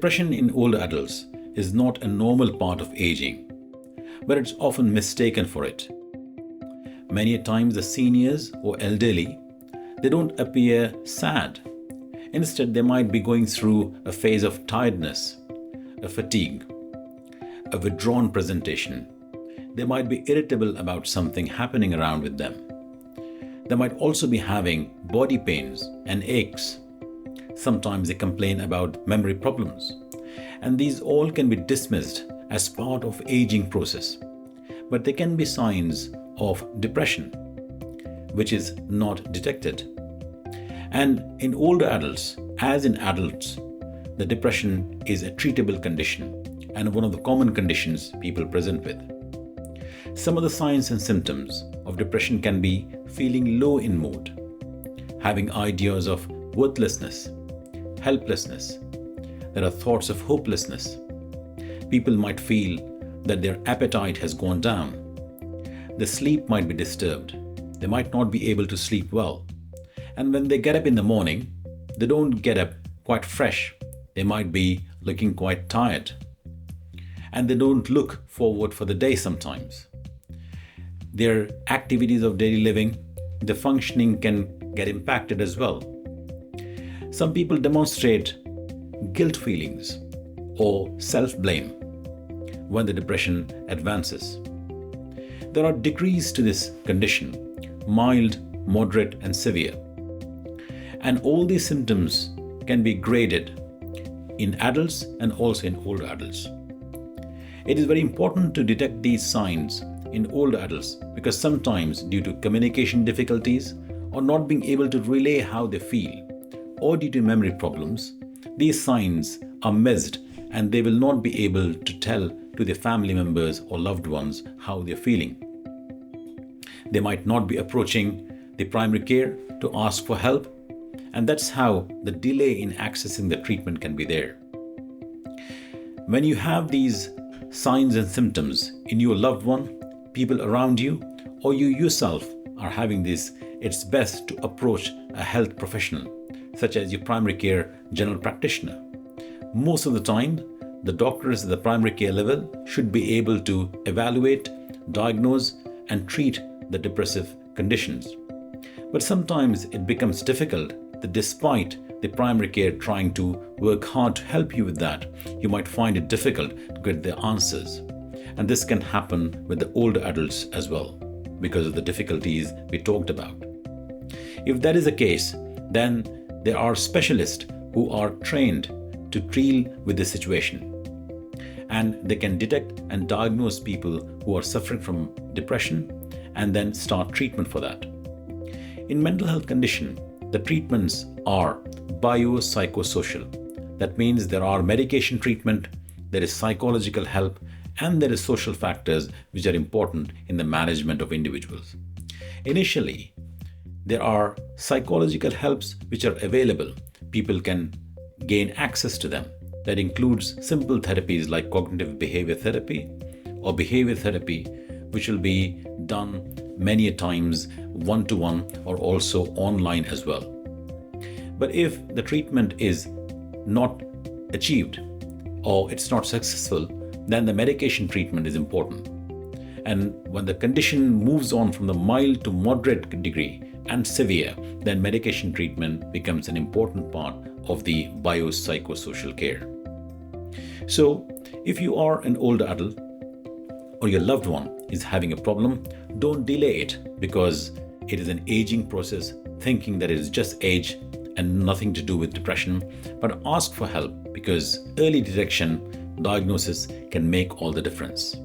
Depression in older adults is not a normal part of aging, but it's often mistaken for it. Many times the seniors or elderly, they don't appear sad. Instead, they might be going through a phase of tiredness, a fatigue, a withdrawn presentation. They might be irritable about something happening around with them. They might also be having body pains and aches. Sometimes they complain about memory problems. And these all can be dismissed as part of aging process. But they can be signs of depression, which is not detected. And in older adults, as in adults, the depression is a treatable condition and one of the common conditions people present with. Some of the signs and symptoms of depression can be feeling low in mood, having ideas of worthlessness, helplessness. There are thoughts of hopelessness. People might feel that their appetite has gone down. The sleep might be disturbed. They might not be able to sleep well. And when they get up in the morning, they don't get up quite fresh. They might be looking quite tired. And they don't look forward for the day sometimes. Their activities of daily living, the functioning can get impacted as well. Some people demonstrate guilt feelings or self-blame when the depression advances. There are degrees to this condition: mild, moderate, and severe. And all these symptoms can be graded in adults and also in older adults. It is very important to detect these signs in older adults because sometimes, due to communication difficulties or not being able to relay how they feel, or due to memory problems, these signs are missed and they will not be able to tell to their family members or loved ones how they're feeling. They might not be approaching the primary care to ask for help, and that's how the delay in accessing the treatment can be there. When you have these signs and symptoms in your loved one, people around you, or you yourself are having this, it's best to approach a health professional, such as your primary care general practitioner. Most of the time, the doctors at the primary care level should be able to evaluate, diagnose, and treat the depressive conditions. But sometimes it becomes difficult that despite the primary care trying to work hard to help you with that, you might find it difficult to get the answers. And this can happen with the older adults as well, because of the difficulties we talked about. If that is the case, then there are specialists who are trained to deal with the situation. And they can detect and diagnose people who are suffering from depression and then start treatment for that. In mental health condition, the treatments are biopsychosocial. That means there are medication treatment, there is psychological help, and there is social factors which are important in the management of individuals. Initially, there are psychological helps which are available. People can gain access to them. That includes simple therapies like cognitive behavior therapy or behavior therapy, which will be done many a times one-to-one or also online as well. But if the treatment is not achieved or it's not successful, then the medication treatment is important. And when the condition moves on from the mild to moderate degree and severe, then medication treatment becomes an important part of the biopsychosocial care. So, if you are an older adult or your loved one is having a problem, don't delay it because it is an aging process, thinking that it is just age and nothing to do with depression, but ask for help because early detection, diagnosis can make all the difference.